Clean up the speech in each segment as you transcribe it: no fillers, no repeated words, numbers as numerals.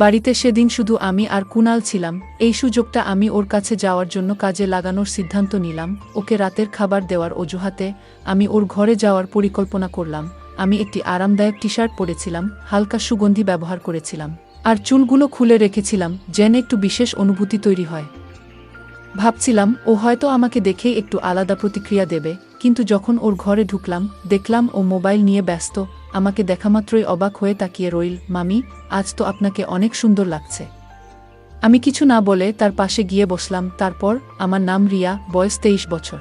বাড়িতে সেদিন শুধু আমি আর কুনাল ছিলাম। এই সুযোগটা আমি ওর কাছে যাওয়ার জন্য কাজে লাগানোর সিদ্ধান্ত নিলাম। ওকে রাতের খাবার দেওয়ার অজুহাতে আমি ওর ঘরে যাওয়ার পরিকল্পনা করলাম। আমি একটি আরামদায়ক টি-শার্ট পরেছিলাম, হালকা সুগন্ধি ব্যবহার করেছিলাম, আর চুলগুলো খুলে রেখেছিলাম যেন একটু বিশেষ অনুভূতি তৈরি হয়। ভাবছিলাম ও হয়তো আমাকে দেখেই একটু আলাদা প্রতিক্রিয়া দেবে, কিন্তু যখন ওর ঘরে ঢুকলাম দেখলাম ও মোবাইল নিয়ে ব্যস্ত। আমাকে দেখামাত্রই অবাক হয়ে তাকিয়ে রইল। মামি, আজ তো আপনাকে অনেক সুন্দর লাগছে। আমি কিছু না বলে তার পাশে গিয়ে বসলাম। তারপর, আমার নাম রিয়া, বয়স 23 বছর।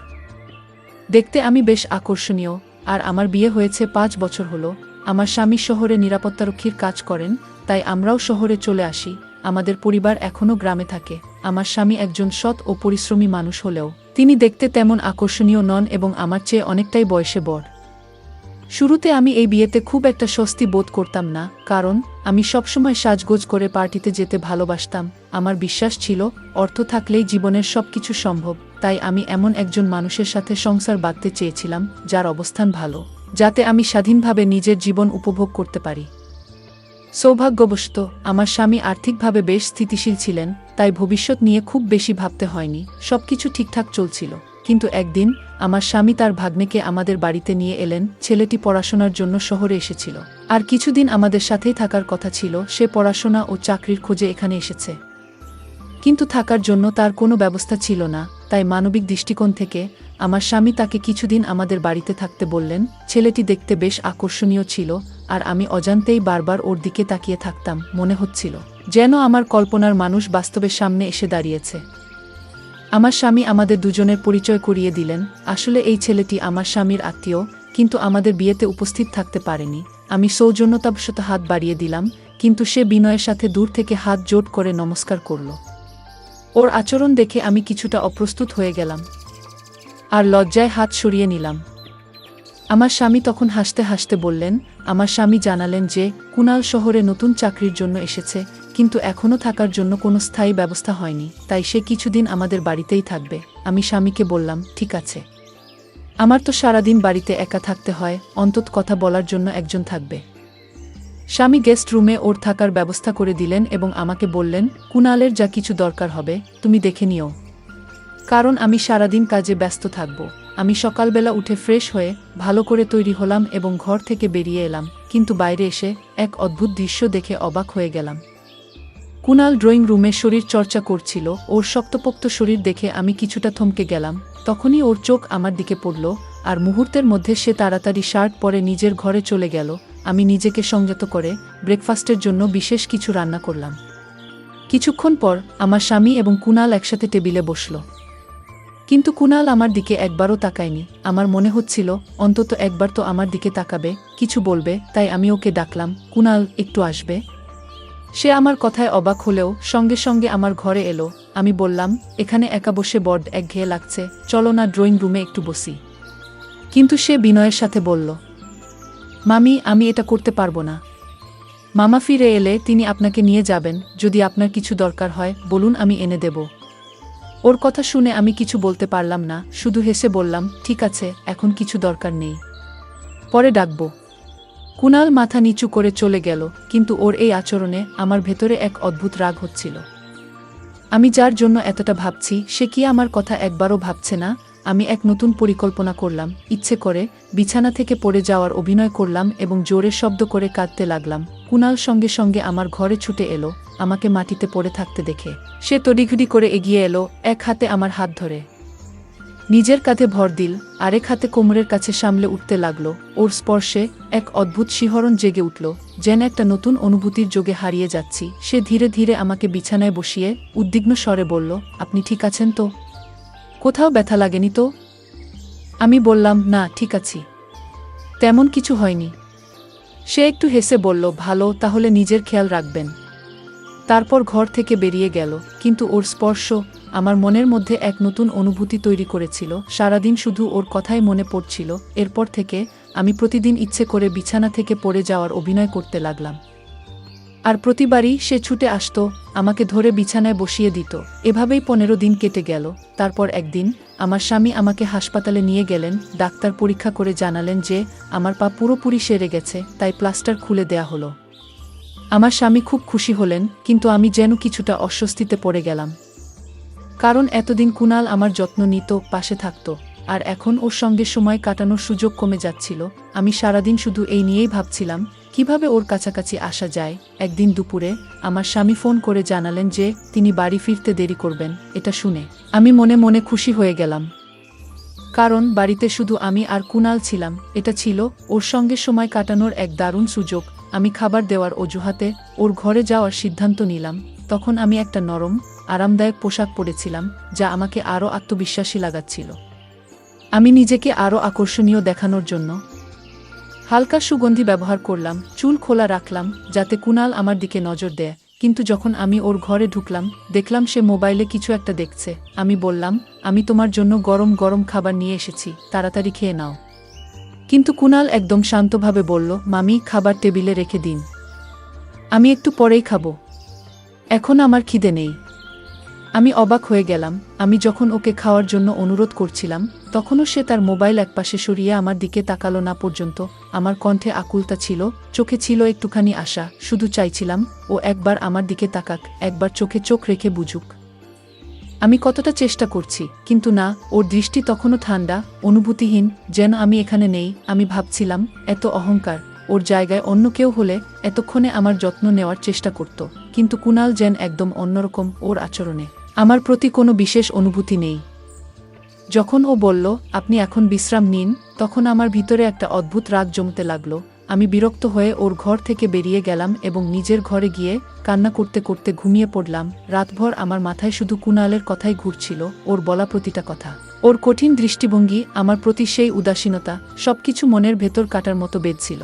দেখতে আমি বেশ আকর্ষণীয়, আর আমার বিয়ে হয়েছে 5 বছর হলো। আমার স্বামী শহরে নিরাপত্তারক্ষীর কাজ করেন, তাই আমরাও শহরে চলে আসি। আমাদের পরিবার এখনও গ্রামে থাকে। আমার স্বামী একজন সৎ ও পরিশ্রমী মানুষ হলেও তিনি দেখতে তেমন আকর্ষণীয় নন এবং আমার চেয়ে অনেকটাই বয়সে বড়। শুরুতে আমি এই বিয়েতে খুব একটা স্বস্তি বোধ করতাম না, কারণ আমি সবসময় সাজগোজ করে পার্টিতে যেতে ভালোবাসতাম। আমার বিশ্বাস ছিল অর্থ থাকলেই জীবনের সবকিছু সম্ভব। তাই আমি এমন একজন মানুষের সাথে সংসার বাঁধতে চেয়েছিলাম যার অবস্থান ভালো, যাতে আমি স্বাধীনভাবে নিজের জীবন উপভোগ করতে পারি। সৌভাগ্যবশত আমার স্বামী আর্থিকভাবে বেশ স্থিতিশীল ছিলেন, তাই ভবিষ্যৎ নিয়ে খুব বেশি ভাবতে হয়নি। সবকিছু ঠিকঠাক চলছিল। কিন্তু একদিন আমার স্বামী তার ভাগ্নেকে আমাদের বাড়িতে নিয়ে এলেন। ছেলেটি পড়াশোনার জন্য শহরে এসেছিল, আর কিছুদিন আমাদের সাথেই থাকার কথা ছিল। সে পড়াশোনা ও চাকরির খোঁজে এখানে এসেছে, কিন্তু থাকার জন্য তার কোনো ব্যবস্থা ছিল না। তাই মানবিক দৃষ্টিকোণ থেকে আমার স্বামী তাকে কিছুদিন আমাদের বাড়িতে থাকতে বললেন। ছেলেটি দেখতে বেশ আকর্ষণীয় ছিল, আর আমি অজান্তেই বারবার ওর দিকে তাকিয়ে থাকতাম। মনে হচ্ছিল যেন আমার কল্পনার মানুষ বাস্তবের সামনে এসে দাঁড়িয়েছে। আমার স্বামী আমাদের দুজনের পরিচয় করিয়ে দিলেন। আসলে এই ছেলেটি আমার স্বামীর আত্মীয়, কিন্তু আমাদের বিয়েতে উপস্থিত থাকতে পারেনি। আমি সৌজন্যতাবশত হাত বাড়িয়ে দিলাম, কিন্তু সে বিনয়ের সাথে দূর থেকে হাত জোট করে নমস্কার করল। ওর আচরণ দেখে আমি কিছুটা অপ্রস্তুত হয়ে গেলাম, আর লজ্জায় হাত সরিয়ে নিলাম। আমার স্বামী তখন হাসতে হাসতে বললেন, আমার স্বামী জানালেন যে কুনাল শহরে নতুন চাকরির জন্য এসেছে, কিন্তু এখনও থাকার জন্য কোনো স্থায়ী ব্যবস্থা হয়নি, তাই সে কিছুদিন আমাদের বাড়িতেই থাকবে। আমি স্বামীকে বললাম, ঠিক আছে, আমার তো সারাদিন বাড়িতে একা থাকতে হয়, অন্তত কথা বলার জন্য একজন থাকবে। স্বামী গেস্ট রুমে ওর থাকার ব্যবস্থা করে দিলেন এবং আমাকে বললেন, কুনালের যা কিছু দরকার হবে তুমি দেখে নিও, কারণ আমি সারাদিন কাজে ব্যস্ত থাকব। আমি সকালবেলা উঠে ফ্রেশ হয়ে ভালো করে তৈরি হলাম এবং ঘর থেকে বেরিয়ে এলাম, কিন্তু বাইরে এসে এক অদ্ভুত দৃশ্য দেখে অবাক হয়ে গেলাম। কুনাল ড্রয়িং রুমে শরীর চর্চা করছিল। ওর শক্তপোক্ত শরীর দেখে আমি কিছুটা থমকে গেলাম। তখনই ওর চোখ আমার দিকে পড়ল, আর মুহূর্তের মধ্যে সে তাড়াতাড়ি শার্ট পরে নিজের ঘরে চলে গেল। আমি নিজেকে সংযত করে ব্রেকফাস্টের জন্য বিশেষ কিছু রান্না করলাম। কিছুক্ষণ পর আমার স্বামী এবং কুনাল একসাথে টেবিলে বসল, কিন্তু কুনাল আমার দিকে একবারও তাকায়নি। আমার মনে হচ্ছিল অন্তত একবার তো আমার দিকে তাকাবে, কিছু বলবে। তাই আমি ওকে ডাকলাম, কুনাল, একটু আসবে। সে আমার কথায় অবাক হলেও সঙ্গে সঙ্গে আমার ঘরে এলো। আমি বললাম, এখানে একা বসে বড্ড একঘেয়ে লাগছে, চলো না ড্রয়িং রুমে একটু বসি। কিন্তু সে বিনয়ের সাথে বলল, মামি, আমি এটা করতে পারবো না। মামা ফিরে এলে তিনি আপনাকে নিয়ে যাবেন। যদি আপনার কিছু দরকার হয় বলুন, আমি এনে দেব। ওর কথা শুনে আমি কিছু বলতে পারলাম না, শুধু হেসে বললাম, ঠিক আছে, এখন কিছু দরকার নেই, পরে ডাকব। কুনাল মাথা নিচু করে চলে গেল, কিন্তু ওর এই আচরণে আমার ভেতরে এক অদ্ভুত রাগ হচ্ছিল। আমি যার জন্য এতটা ভাবছি সে কি আমার কথা একবারও ভাবছে না? আমি এক নতুন পরিকল্পনা করলাম। ইচ্ছে করে বিছানা থেকে পড়ে যাওয়ার অভিনয় করলাম এবং জোরে শব্দ করে কাঁদতে লাগলাম। কুনাল সঙ্গে সঙ্গে আমার ঘরে ছুটে এলো। আমাকে মাটিতে পড়ে থাকতে দেখে সে তড়িঘড়ি করে এগিয়ে এলো, এক হাতে আমার হাত ধরে নিজের কাঁধে ভর দিল, আরেক হাতে কোমরের কাছে সামলে উঠতে লাগলো। ওর স্পর্শে এক অদ্ভুত শিহরণ জেগে উঠল, যেন একটা নতুন অনুভূতির যোগে হারিয়ে যাচ্ছি। সে ধীরে ধীরে আমাকে বিছানায় বসিয়ে উদ্বিগ্ন স্বরে বলল, আপনি ঠিক আছেন তো? কোথাও ব্যথা লাগেনি তো? আমি বললাম, না, ঠিক আছি, তেমন কিছু হয়নি। সে একটু হেসে বলল, ভালো, তাহলে নিজের খেয়াল রাখবেন। তারপর ঘর থেকে বেরিয়ে গেল, কিন্তু ওর স্পর্শ আমার মনের মধ্যে এক নতুন অনুভূতি তৈরি করেছিল। সারাদিন শুধু ওর কথাই মনে পড়ছিল। এরপর থেকে আমি প্রতিদিন ইচ্ছে করে বিছানা থেকে পড়ে যাওয়ার অভিনয় করতে লাগলাম, আর প্রতিবারই সে ছুটে আসতো, আমাকে ধরে বিছানায় বসিয়ে দিত। এভাবেই 15 দিন কেটে গেল। তারপর একদিন আমার স্বামী আমাকে হাসপাতালে নিয়ে গেলেন। ডাক্তার পরীক্ষা করে জানালেন যে আমার পা পুরোপুরি সেরে গেছে, তাই প্লাস্টার খুলে দেয়া হলো। আমার স্বামী খুব খুশি হলেন, কিন্তু আমি যেন কিছুটা অস্বস্তিতে পড়ে গেলাম। কারণ এতদিন কুনাল আমার যত্ন নিত, পাশে থাকত, আর এখন ওর সঙ্গে সময় কাটানোর সুযোগ কমে যাচ্ছিল। আমি সারাদিন শুধু এই নিয়েই ভাবছিলাম কিভাবে ওর কাছাকাছি আসা যায়। একদিন দুপুরে আমার স্বামী ফোন করে জানালেন যে তিনি বাড়ি ফিরতে দেরি করবেন। এটা শুনে আমি মনে মনে খুশি হয়ে গেলাম, কারণ বাড়িতে শুধু আমি আর কুনাল ছিলাম। এটা ছিল ওর সঙ্গে সময় কাটানোর এক দারুণ সুযোগ। আমি খাবার দেওয়ার অজুহাতে ওর ঘরে যাওয়ার সিদ্ধান্ত নিলাম। তখন আমি একটা নরম, আরামদায়ক পোশাক পরেছিলাম, যা আমাকে আরও আত্মবিশ্বাসী লাগাচ্ছিল। আমি নিজেকে আরও আকর্ষণীয় দেখানোর জন্য হালকা সুগন্ধি ব্যবহার করলাম, চুল খোলা রাখলাম যাতে কুনাল আমার দিকে নজর দেয়। কিন্তু যখন আমি ওর ঘরে ঢুকলাম, দেখলাম সে মোবাইলে কিছু একটা দেখছে। আমি বললাম, আমি তোমার জন্য গরম গরম খাবার নিয়ে এসেছি, তাড়াতাড়ি খেয়ে নাও। কিন্তু কুনাল একদম শান্তভাবে বলল, মামি, খাবার টেবিলে রেখে দিন, আমি একটু পরেই খাবো, এখন আমার খিদে নেই। আমি অবাক হয়ে গেলাম। আমি যখন ওকে খাওয়ার জন্য অনুরোধ করছিলাম, তখনও সে তার মোবাইল একপাশে সরিয়ে আমার দিকে তাকালো না পর্যন্ত। আমার কণ্ঠে আকুলতা ছিল, চোখে ছিল একটুখানি আশা। শুধু চাইছিলাম ও একবার আমার দিকে তাকাক, একবার চোখে চোখ রেখে বুঝুক আমি কতটা চেষ্টা করছি। কিন্তু না, ওর দৃষ্টি তখনও ঠান্ডা, অনুভূতিহীন, যেন আমি এখানে নেই। আমি ভাবছিলাম, এত অহংকার, ওর জায়গায় অন্য কেউ হলে এতক্ষণে আমার যত্ন নেওয়ার চেষ্টা করত। কিন্তু কুনাল যেন একদম অন্যরকম। ওর আচরণে আমার প্রতি কোনো বিশেষ অনুভূতি নেই। যখন ও বলল, আপনি এখন বিশ্রাম নিন, তখন আমার ভিতরে একটা অদ্ভুত রাগ জমতে লাগলো। আমি বিরক্ত হয়ে ওর ঘর থেকে বেরিয়ে গেলাম এবং নিজের ঘরে গিয়ে কান্না করতে করতে ঘুমিয়ে পড়লাম। রাতভর আমার মাথায় শুধু কুনালের কথাই ঘুরছিল, ওর বলা প্রতিটা কথা, ওর কঠিন দৃষ্টিভঙ্গি, আমার প্রতি সেই উদাসীনতা, সবকিছু মনের ভেতর কাটার মতো বেঁধেছিল।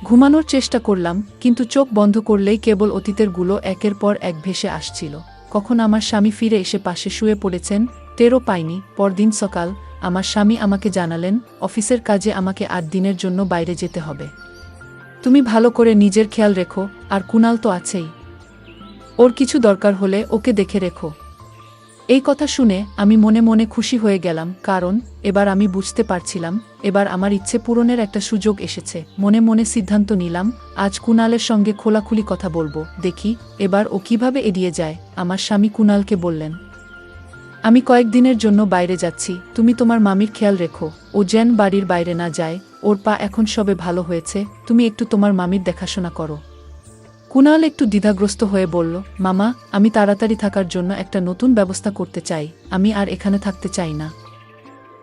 ঘুমানোর চেষ্টা করলাম, কিন্তু চোখ বন্ধ করলেই কেবল অতীতের গুলো একের পর এক ভেসে আসছিল। কখন আমার স্বামী ফিরে এসে পাশে শুয়ে পড়েছেন টেরও পাইনি। পরদিন সকাল আমার স্বামী আমাকে জানালেন, অফিসের কাজে আমাকে 8 দিনের জন্য বাইরে যেতে হবে। তুমি ভালো করে নিজের খেয়াল রেখো, আর কুনাল তো আছেই, ওর কিছু দরকার হলে ওকে দেখে রেখো। এই কথা শুনে আমি মনে মনে খুশি হয়ে গেলাম, কারণ এবার আমি বুঝতে পারছিলাম এবার আমার ইচ্ছে পূরণের একটা সুযোগ এসেছে। মনে মনে সিদ্ধান্ত নিলাম, আজ কুনালের সঙ্গে খোলাখুলি কথা বলবো, দেখি এবার ও কিভাবে এড়িয়ে যায়। আমার স্বামী কুনালকে বললেন, আমি কয়েকদিনের জন্য বাইরে যাচ্ছি, তুমি তোমার মামির খেয়াল রেখো, ও যেন বাড়ির বাইরে না যায়। ওর পা এখন সবে ভালো হয়েছে, তুমি একটু তোমার মামির দেখাশোনা করো। কুনাল একটু দ্বিধাগ্রস্ত হয়ে বলল, মামা, আমি তাড়াতাড়ি থাকার জন্য একটা নতুন ব্যবস্থা করতে চাই, আমি আর এখানে থাকতে চাই না।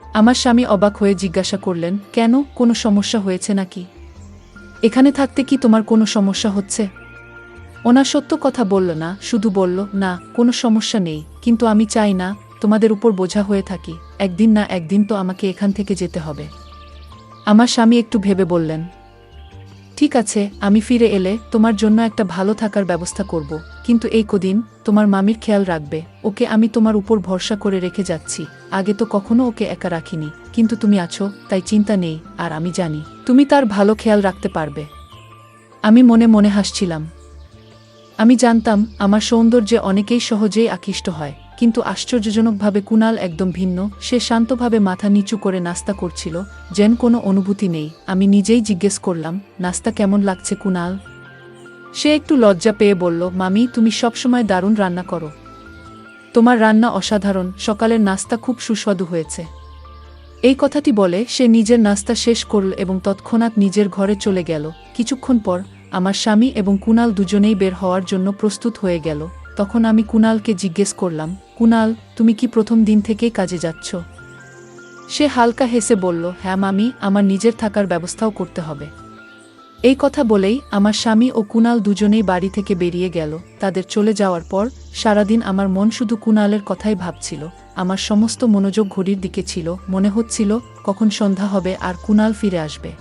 আমার স্বামী অবাক হয়ে জিজ্ঞাসা করলেন, কেন, কোনো সমস্যা হয়েছে নাকি? এখানে থাকতে কি তোমার কোনো সমস্যা হচ্ছে? ওনা সত্য কথা বলল না, শুধু বলল, না, কোনো সমস্যা নেই, কিন্তু আমি চাই না তোমাদের উপর বোঝা হয়ে থাকি। একদিন না একদিন তো আমাকে এখান থেকে যেতে হবে। আমার স্বামী একটু ভেবে বললেন, ঠিক আছে, আমি ফিরে এলে তোমার জন্য একটা ভালো থাকার ব্যবস্থা করব, কিন্তু এই কদিন তোমার মামির খেয়াল রাখবে। ওকে আমি তোমার উপর ভরসা করে রেখে যাচ্ছি, আগে তো কখনো ওকে একা রাখিনি, কিন্তু তুমি আছো, তাই চিন্তা নেই, আর আমি জানি তুমি তার ভালো খেয়াল রাখতে পারবে। আমি মনে মনে হাসছিলাম। আমি জানতাম আমার সৌন্দর্যে অনেকেই সহজেই আকৃষ্ট হয়, কিন্তু আশ্চর্যজনকভাবে কুনাল একদম ভিন্ন। সে শান্তভাবে মাথা নিচু করে নাস্তা করছিল, যেন কোনো অনুভূতি নেই। আমি নিজেই জিজ্ঞেস করলাম, নাস্তা কেমন লাগছে কুনাল? সে একটু লজ্জা পেয়ে বলল, মামি, তুমি সবসময় দারুণ রান্না করো, তোমার রান্না অসাধারণ, সকালের নাস্তা খুব সুস্বাদু হয়েছে। এই কথাটি বলে সে নিজের নাস্তা শেষ করল এবং তৎক্ষণাৎ নিজের ঘরে চলে গেল। কিছুক্ষণ পর আমার স্বামী এবং কুনাল দুজনেই বের হওয়ার জন্য প্রস্তুত হয়ে গেল। তখন আমি কুনালকে জিজ্ঞেস করলাম, কুনাল, তুমি কি প্রথম দিন থেকেই কাজে যাচ্ছ? সে হালকা হেসে বলল, হ্যাঁ মামি, আমার নিজের থাকার ব্যবস্থাও করতে হবে। এই কথা বলেই আমার স্বামী ও কুনাল দুজনেই বাড়ি থেকে বেরিয়ে গেল। তাদের চলে যাওয়ার পর সারাদিন আমার মন শুধু কুনালের কথাই ভাবছিল। আমার সমস্ত মনোযোগ ঘড়ির দিকে ছিল, মনে হচ্ছিল কখন সন্ধ্যা হবে আর কুনাল ফিরে আসবে।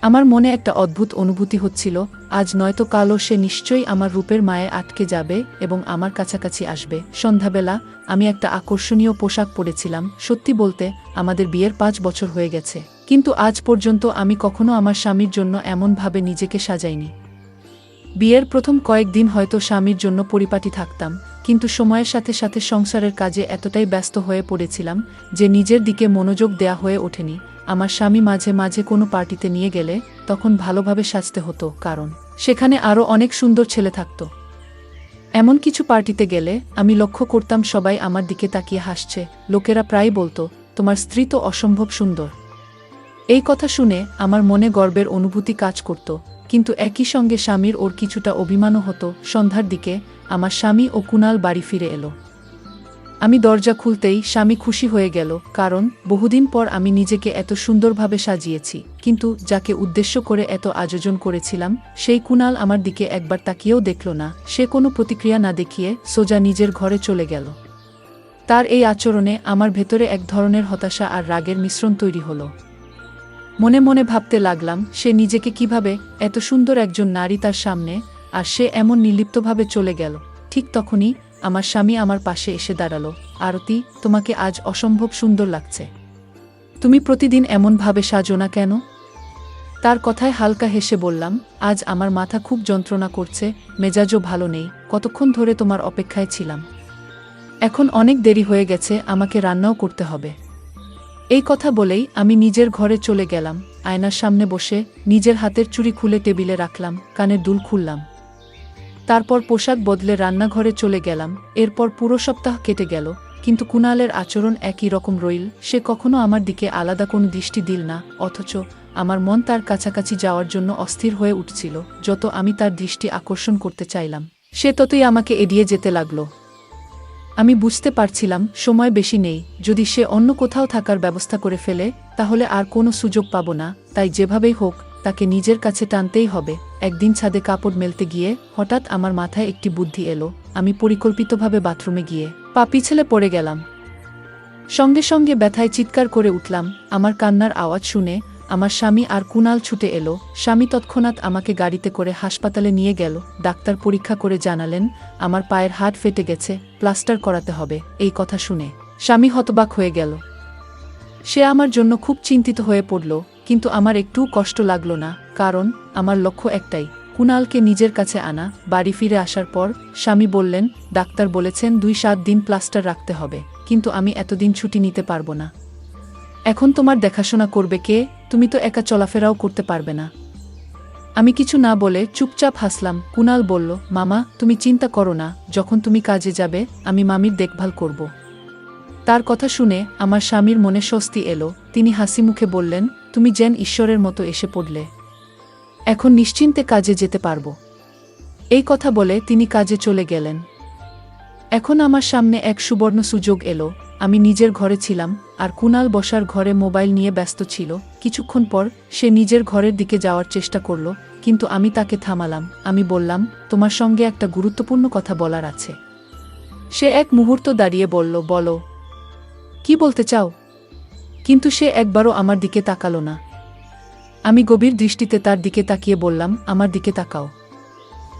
আমার মনে একটা অদ্ভুত অনুভূতি হচ্ছিল, আজ নয়তো কালও সে নিশ্চয়ই আমার রূপের মায়ে আটকে যাবে এবং আমার কাছাকাছি আসবে। সন্ধ্যাবেলা আমি একটা আকর্ষণীয় পোশাক পরেছিলাম। সত্যি বলতে আমাদের বিয়ের 5 বছর হয়ে গেছে, কিন্তু আজ পর্যন্ত আমি কখনো আমার স্বামীর জন্য এমনভাবে নিজেকে সাজাইনি। বিয়ের প্রথম কয়েকদিন হয়তো স্বামীর জন্য পরিপাটি থাকতাম, কিন্তু সময়ের সাথে সাথে সংসারের কাজে এতটাই ব্যস্ত হয়ে পড়েছিলাম যে নিজের দিকে মনোযোগ দেয়া হয়ে ওঠেনি। আমার স্বামী মাঝে মাঝে কোনো পার্টিতে নিয়ে গেলে তখন ভালোভাবে সাজতে হতো, কারণ সেখানে আরও অনেক সুন্দর ছেলে থাকত। এমন কিছু পার্টিতে গেলে আমি লক্ষ্য করতাম সবাই আমার দিকে তাকিয়ে হাসছে। লোকেরা প্রায় বলতো, তোমার স্ত্রী তো অসম্ভব সুন্দর। এই কথা শুনে আমার মনে গর্বের অনুভূতি কাজ করত, কিন্তু একই সঙ্গে স্বামীর ওর কিছুটা অভিমানও হতো। সন্ধ্যার দিকে আমার স্বামী ও কুণাল বাড়ি ফিরে এলো। আমি দরজা খুলতেই স্বামী খুশি হয়ে গেল, কারণ বহুদিন পর আমি নিজেকে এত সুন্দরভাবে সাজিয়েছি। কিন্তু যাকে উদ্দেশ্য করে এত আয়োজন করেছিলাম সেই কুণাল আমার দিকে একবার তাকিয়েও দেখল না। সে কোনো প্রতিক্রিয়া না দেখিয়ে সোজা নিজের ঘরে চলে গেল। তার এই আচরণে আমার ভেতরে এক ধরনের হতাশা আর রাগের মিশ্রণ তৈরি হলো। মনে মনে ভাবতে লাগলাম, সে নিজেকে কিভাবে এত সুন্দর একজন নারী তার সামনে, আর সে এমন নির্লিপ্তভাবে চলে গেল। ঠিক তখনই আমার স্বামী আমার পাশে এসে দাঁড়ালো। আরতি, তোমাকে আজ অসম্ভব সুন্দর লাগছে। তুমি প্রতিদিন এমনভাবে সাজো না কেন? তার কথায় হালকা হেসে বললাম, আজ আমার মাথা খুব যন্ত্রণা করছে, মেজাজও ভালো নেই। কতক্ষণ ধরে তোমার অপেক্ষায় ছিলাম। এখন অনেক দেরি হয়ে গেছে, আমাকে রান্নাও করতে হবে। এই কথা বলেই আমি নিজের ঘরে চলে গেলাম। আয়নার সামনে বসে নিজের হাতের চুড়ি খুলে টেবিলে রাখলাম, কানের দুল খুললাম। তারপর পোশাক বদলে রান্নাঘরে চলে গেলাম। এরপর পুরো সপ্তাহ কেটে গেল, কিন্তু কুণালের আচরণ একই রকম রইল। সে কখনো আমার দিকে আলাদা কোনো দৃষ্টি দিল না, অথচ আমার মন তার কাছাকাছি যাওয়ার জন্য অস্থির হয়ে উঠছিল। যত আমি তার দৃষ্টি আকর্ষণ করতে চাইলাম, সে ততই আমাকে এড়িয়ে যেতে লাগল। আমি বুঝতে পারছিলাম সময় বেশি নেই। যদি সে অন্য কোথাও থাকার ব্যবস্থা করে ফেলে তাহলে আর কোনো সুযোগ পাব না। তাই যেভাবেই হোক তাকে নিজের কাছে টানতেই হবে। একদিন ছাদে কাপড় মেলতে গিয়ে হঠাৎ আমার মাথায় একটি বুদ্ধি এলো। আমি পরিকল্পিতভাবে বাথরুমে গিয়ে পা পিছলে পড়ে গেলাম। সঙ্গে সঙ্গে ব্যথায় চিৎকার করে উঠলাম। আমার কান্নার আওয়াজ শুনে আমার স্বামী আর কুণাল ছুটে এলো। স্বামী তৎক্ষণাৎ আমাকে গাড়িতে করে হাসপাতালে নিয়ে গেল। ডাক্তার পরীক্ষা করে জানালেন আমার পায়ের হাড় ফেটে গেছে, প্লাস্টার করাতে হবে। এই কথা শুনে স্বামী হতবাক হয়ে গেল। সে আমার জন্য খুব চিন্তিত হয়ে পড়ল, কিন্তু আমার একটুও কষ্ট লাগলো না, কারণ আমার লক্ষ্য একটাই, কুণালকে নিজের কাছে আনা। বাড়ি ফিরে আসার পর স্বামী বললেন, ডাক্তার বলেছেন 2-7 দিন প্লাস্টার রাখতে হবে, কিন্তু আমি এতদিন ছুটি নিতে পারবো না। এখন তোমার দেখাশোনা করবে কে? তুমি তো একা চলাফেরাও করতে পারবে না। আমি কিছু না বলে চুপচাপ হাসলাম। কুণাল বলল, মামা তুমি চিন্তা করো না, যখন তুমি কাজে যাবে আমি মামির দেখভাল করব। তার কথা শুনে আমার স্বামীর মনে স্বস্তি এলো। তিনি হাসি মুখে বললেন, তুমি যেন ঈশ্বরের মতো এসে পড়লে, এখন নিশ্চিন্তে কাজে যেতে পারবো। এই কথা বলে তিনি কাজে চলে গেলেন। এখন আমার সামনে এক সুবর্ণ সুযোগ এলো। আমি নিজের ঘরে ছিলাম আর কুণাল বসার ঘরে মোবাইল নিয়ে ব্যস্ত ছিল। কিছুক্ষণ পর সে নিজের ঘরের দিকে যাওয়ার চেষ্টা করল, কিন্তু আমি তাকে থামালাম। আমি বললাম, তোমার সঙ্গে একটা গুরুত্বপূর্ণ কথা বলার আছে। সে এক মুহূর্ত দাঁড়িয়ে বলল, বলো, কি বলতে চাও? কিন্তু সে একবারও আমার দিকে তাকালো না। আমি গভীর দৃষ্টিতে তার দিকে তাকিয়ে বললাম, আমার দিকে তাকাও।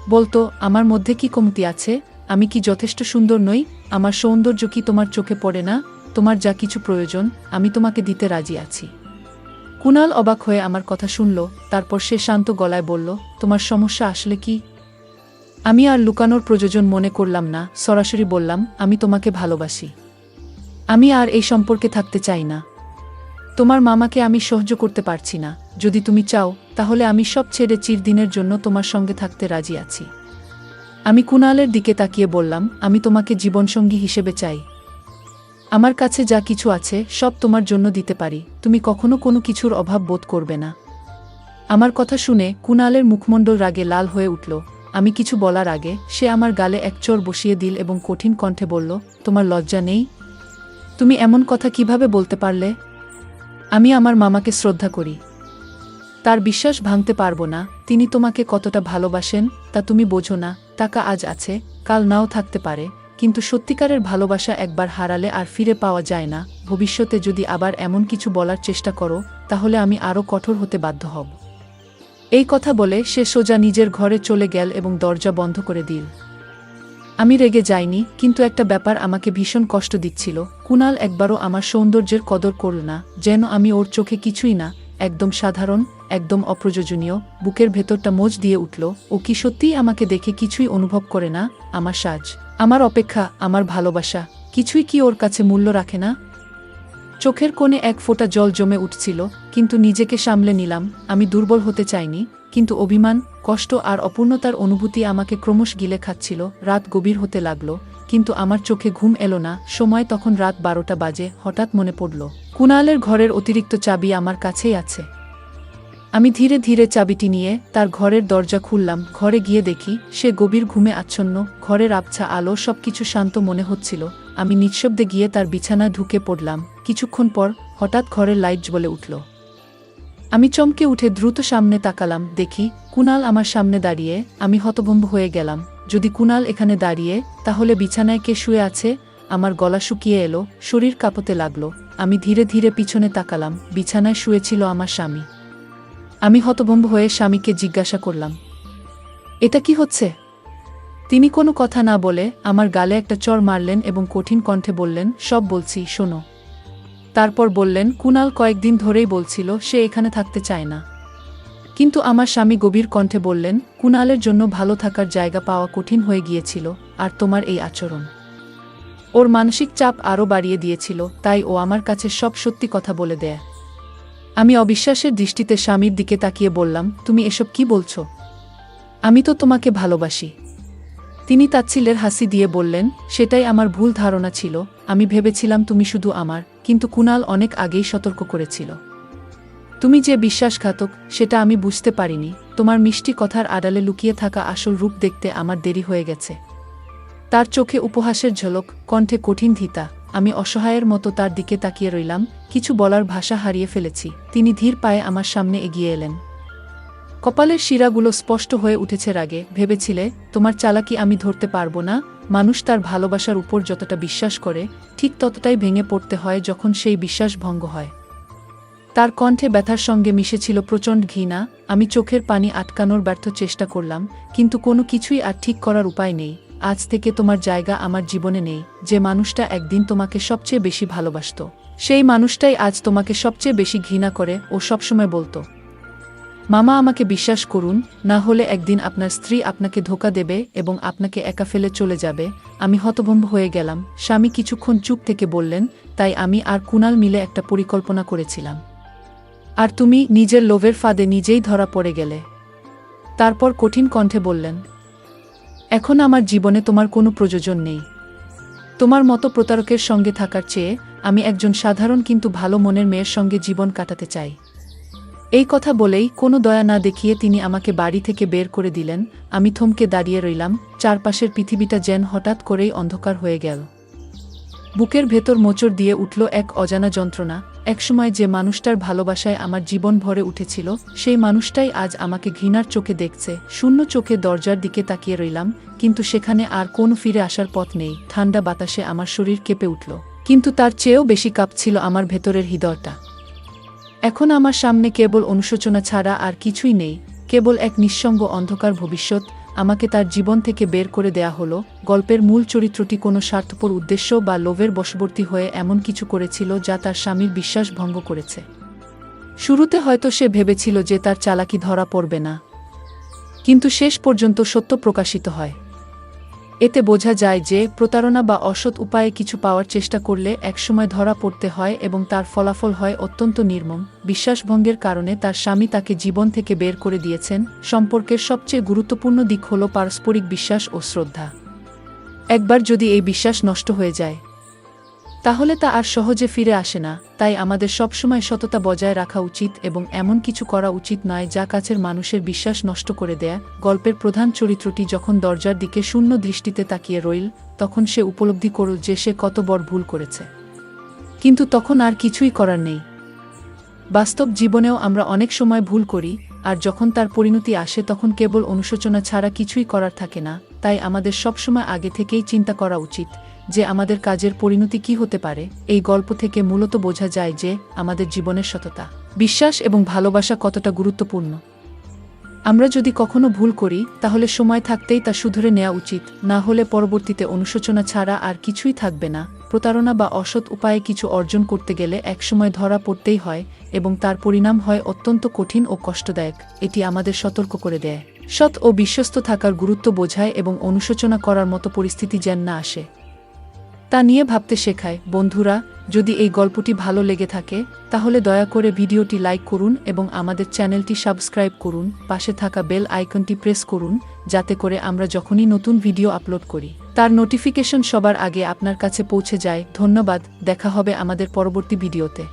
বলতো, আমার মধ্যে কি কমতি আছে? আমি কি যথেষ্ট সুন্দর নই? আমার সৌন্দর্য কি তোমার চোখে পড়ে না? তোমার যা কিছু প্রয়োজন আমি তোমাকে দিতে রাজি আছি। কুণাল অবাক হয়ে আমার কথা শুনল। তারপর সে শান্ত গলায় বলল, তোমার সমস্যা আসলে কি? আমি আর লুকানোর প্রয়োজন মনে করলাম না, সরাসরি বললাম, আমি তোমাকে ভালোবাসি। আমি আর এই সম্পর্কে থাকতে চাই না। তোমার মামাকে আমি সহ্য করতে পারছি না। যদি তুমি চাও তাহলে আমি সব ছেড়ে চিরদিনের জন্য তোমার সঙ্গে থাকতে রাজি আছি। আমি কুণালের দিকে তাকিয়ে বললাম, আমি তোমাকে জীবনসঙ্গী হিসেবে চাই। আমার কাছে যা কিছু আছে সব তোমার জন্য দিতে পারি। তুমি কখনো কোনো কিছুর অভাব বোধ করবে না। আমার কথা শুনে কুণালের মুখমণ্ডল রাগে লাল হয়ে উঠল। আমি কিছু বলার আগে সে আমার গালে এক চড় বসিয়ে দিল এবং কঠিন কণ্ঠে বলল, তোমার লজ্জা নেই? তুমি এমন কথা কিভাবে বলতে পারলে? আমি আমার মামাকে শ্রদ্ধা করি। তার বিশ্বাস ভাঙতে পারবো না। তিনি তোমাকে কতটা ভালোবাসেন তা তুমি বোঝো না। টাকা আজ আছে, কাল নাও থাকতে পারে, কিন্তু সত্যিকারের ভালোবাসা একবার হারালে আর ফিরে পাওয়া যায় না। ভবিষ্যতে যদি আবার এমন কিছু বলার চেষ্টা করো তাহলে আমি আরও কঠোর হতে বাধ্য হব। এই কথা বলে সে সোজা নিজের ঘরে চলে গেল এবং দরজা বন্ধ করে দিল। আমি রেগে যাইনি, কিন্তু একটা ব্যাপার আমাকে ভীষণ কষ্ট দিচ্ছিল। কুণাল একবারও আমার সৌন্দর্যের কদর করল না, যেন আমি ওর চোখে কিছুই না, একদম সাধারণ, একদম অপ্রয়োজনীয়। বুকের ভেতরটা মোচ দিয়ে উঠল। ও কি সত্যিই আমাকে দেখে কিছুই অনুভব করে না? আমার সাজ, আমার অপেক্ষা, আমার ভালোবাসা কিছুই কি ওর কাছে মূল্য রাখে না? চোখের কোণে এক ফোঁটা জল জমে উঠছিল, কিন্তু নিজেকে সামলে নিলাম। আমি দুর্বল হতে চাইনি। কিন্তু অভিমান, কষ্ট আর অপূর্ণতার অনুভূতি আমাকে ক্রমশ গিলে খাচ্ছিল। রাত গভীর হতে লাগল, কিন্তু আমার চোখে ঘুম এলো না। সময় তখন রাত 12টা বাজে। হঠাৎ মনে পড়ল, কুণালের ঘরের অতিরিক্ত চাবি আমার কাছেই আছে। আমি ধীরে ধীরে চাবিটি নিয়ে তার ঘরের দরজা খুললাম। ঘরে গিয়ে দেখি সে গভীর ঘুমে আচ্ছন্ন। ঘরের আবছা আলো, সবকিছু শান্ত মনে হচ্ছিল। আমি নিঃশব্দে গিয়ে তার বিছানায় ঢুকে পড়লাম। কিছুক্ষণ পর হঠাৎ ঘরের লাইট জ্বলে উঠল। আমি চমকে উঠে দ্রুত সামনে তাকালাম। দেখি কুণাল আমার সামনে দাঁড়িয়ে। আমি হতভম্ব হয়ে গেলাম। যদি কুণাল এখানে দাঁড়িয়ে, তাহলে বিছানায় কে শুয়ে আছে? আমার গলা শুকিয়ে এলো, শরীর কাঁপতে লাগলো। আমি ধীরে ধীরে পিছনে তাকালাম। বিছানায় শুয়েছিল আমার স্বামী। আমি হতভম্ব হয়ে স্বামীকে জিজ্ঞাসা করলাম, এটা কি হচ্ছে? তিনি কোনো কথা না বলে আমার গালে একটা চড় মারলেন এবং কঠিন কণ্ঠে বললেন, সব বলছি, শোনো। তারপর বললেন, কুণাল কয়েকদিন ধরেই বলছিল সে এখানে থাকতে চায় না। কিন্তু আমার স্বামী গভীর কণ্ঠে বললেন, কুণালের জন্য ভালো থাকার জায়গা পাওয়া কঠিন হয়ে গিয়েছিল, আর তোমার এই আচরণ ওর মানসিক চাপ আরও বাড়িয়ে দিয়েছিল। তাই ও আমার কাছে সব সত্যি কথা বলে দেয়। আমি অবিশ্বাসের দৃষ্টিতে স্বামীর দিকে তাকিয়ে বললাম, তুমি এসব কি বলছো? আমি তো তোমাকে ভালোবাসি। তিনি তাচ্ছিল্যের হাসি দিয়ে বললেন, সেটাই আমার ভুল ধারণা ছিল। আমি ভেবেছিলাম তুমি শুধু আমার, কিন্তু কুণাল অনেক আগেই সতর্ক করেছিল। তুমি যে বিশ্বাসঘাতক সেটা আমি বুঝতে পারিনি। তোমার মিষ্টি কথার আড়ালে লুকিয়ে থাকা আসল রূপ দেখতে আমার দেরি হয়ে গেছে। তার চোখে উপহাসের ঝলক, কণ্ঠে কঠিন ধিতা। আমি অসহায়ের মতো তার দিকে তাকিয়ে রইলাম। কিছু বলার ভাষা হারিয়ে ফেলেছি। তিনি ধীর পায়ে আমার সামনে এগিয়ে এলেন। কপালের শিরাগুলো স্পষ্ট হয়ে উঠেছে রাগে। ভেবেছিলে তোমার চালাকি আমি ধরতে পারবো না? মানুষ তার ভালোবাসার উপর যতটা বিশ্বাস করে, ঠিক ততটাই ভেঙে পড়তে হয় যখন সেই বিশ্বাস ভঙ্গ হয়। তার কণ্ঠে ব্যথার সঙ্গে মিশেছিল প্রচণ্ড ঘৃণা। আমি চোখের পানি আটকানোর ব্যর্থ চেষ্টা করলাম, কিন্তু কোনো কিছুই আর ঠিক করার উপায় নেই। আজ থেকে তোমার জায়গা আমার জীবনে নেই। যে মানুষটা একদিন তোমাকে সবচেয়ে বেশি ভালোবাসত, সেই মানুষটাই আজ তোমাকে সবচেয়ে বেশি ঘৃণা করে। ও সবসময় বলতো, মামা আমাকে বিশ্বাস করুন, না হলে একদিন আপনার স্ত্রী আপনাকে ধোঁকা দেবে এবং আপনাকে একা ফেলে চলে যাবে। আমি হতভম্ব হয়ে গেলাম। স্বামী কিছুক্ষণ চুপ থেকে বললেন, তাই আমি আর কুণাল মিলে একটা পরিকল্পনা করেছিলাম, আর তুমি নিজের লোভের ফাঁদে নিজেই ধরা পড়ে গেলে। তারপর কঠিন কণ্ঠে বললেন, এখন আমার জীবনে তোমার কোনো প্রয়োজন নেই। তোমার মতো প্রতারকের সঙ্গে থাকার চেয়ে আমি একজন সাধারণ কিন্তু ভালো মনের মেয়ের সঙ্গে জীবন কাটাতে চাই। এই কথা বলেই কোনো দয়া না দেখিয়ে তিনি আমাকে বাড়ি থেকে বের করে দিলেন। আমি থমকে দাঁড়িয়ে রইলাম। চারপাশের পৃথিবীটা যেন হঠাৎ করেই অন্ধকার হয়ে গেল। বুকের ভেতর মোচড় দিয়ে উঠল এক অজানা যন্ত্রণা। একসময় যে মানুষটার ভালোবাসায় আমার জীবন ভরে উঠেছিল, সেই মানুষটাই আজ আমাকে ঘৃণার চোখে দেখছে। শূন্য চোখে দরজার দিকে তাকিয়ে রইলাম, কিন্তু সেখানে আর কোনো ফিরে আসার পথ নেই। ঠান্ডা বাতাসে আমার শরীর কেঁপে উঠল, কিন্তু তার চেয়েও বেশি কাঁপছিল আমার ভেতরের হৃদয়টা। এখন আমার সামনে কেবল অনুশোচনা ছাড়া আর কিছুই নেই, কেবল এক নিঃসঙ্গ অন্ধকার ভবিষ্যৎ। আমাকে তার জীবন থেকে বের করে দেয়া হলো। গল্পের মূল চরিত্রটি কোনো স্বার্থপর উদ্দেশ্য বা লোভের বশবর্তী হয়ে এমন কিছু করেছিল যা তার স্বামীর বিশ্বাস ভঙ্গ করেছে। শুরুতে হয়তো সে ভেবেছিল যে তার চালাকি ধরা পড়বে না, কিন্তু শেষ পর্যন্ত সত্য প্রকাশিত হয়। এতে বোঝা যায় যে প্রতারণা বা অসৎ উপায়ে কিছু পাওয়ার চেষ্টা করলে একসময় ধরা পড়তে হয় এবং তার ফলাফল হয় অত্যন্ত নির্মম। বিশ্বাসভঙ্গের কারণে তার স্বামী তাকে জীবন থেকে বের করে দিয়েছেন। সম্পর্কের সবচেয়ে গুরুত্বপূর্ণ দিক হল পারস্পরিক বিশ্বাস ও শ্রদ্ধা। একবার যদি এই বিশ্বাস নষ্ট হয়ে যায়, তাহলে তা আর সহজে ফিরে আসে না। তাই আমাদের সবসময় সততা বজায় রাখা উচিত এবং এমন কিছু করা উচিত নয় যা কাছের মানুষের বিশ্বাস নষ্ট করে দেয়। গল্পের প্রধান চরিত্রটি যখন দরজার দিকে শূন্য দৃষ্টিতে তাকিয়ে রইল, তখন সে উপলব্ধি করল যে সে কত বড় ভুল করেছে। কিন্তু তখন আর কিছুই করার নেই। বাস্তব জীবনেও আমরা অনেক সময় ভুল করি, আর যখন তার পরিণতি আসে তখন কেবল অনুশোচনা ছাড়া কিছুই করার থাকে না। তাই আমাদের সবসময় আগে থেকেই চিন্তা করা উচিত যে আমাদের কাজের পরিণতি কী হতে পারে। এই গল্প থেকে মূলত বোঝা যায় যে আমাদের জীবনের সততা, বিশ্বাস এবং ভালোবাসা কতটা গুরুত্বপূর্ণ। আমরা যদি কখনো ভুল করি, তাহলে সময় থাকতেই তা শুধরে নেওয়া উচিত, না হলে পরবর্তীতে অনুশোচনা ছাড়া আর কিছুই থাকবে না। প্রতারণা বা অসৎ উপায়ে কিছু অর্জন করতে গেলে একসময় ধরা পড়তেই হয় এবং তার পরিণাম হয় অত্যন্ত কঠিন ও কষ্টদায়ক। এটি আমাদের সতর্ক করে দেয়, সৎ ও বিশ্বস্ত থাকার গুরুত্ব বোঝায় এবং অনুশোচনা করার মতো পরিস্থিতি যেন না আসে তা নিয়ে ভাবতে শেখায়। বন্ধুরা, যদি এই গল্পটি ভালো লেগে থাকে তাহলে দয়া করে ভিডিওটি লাইক করুন এবং আমাদের চ্যানেলটি সাবস্ক্রাইব করুন, পাশে থাকা বেল আইকনটি প্রেস করুন যাতে করে আমরা যখনই নতুন ভিডিও আপলোড করি তার নোটিফিকেশন সবার আগে আপনার কাছে পৌঁছে যায়। ধন্যবাদ, দেখা হবে আমাদের পরবর্তী ভিডিওতে।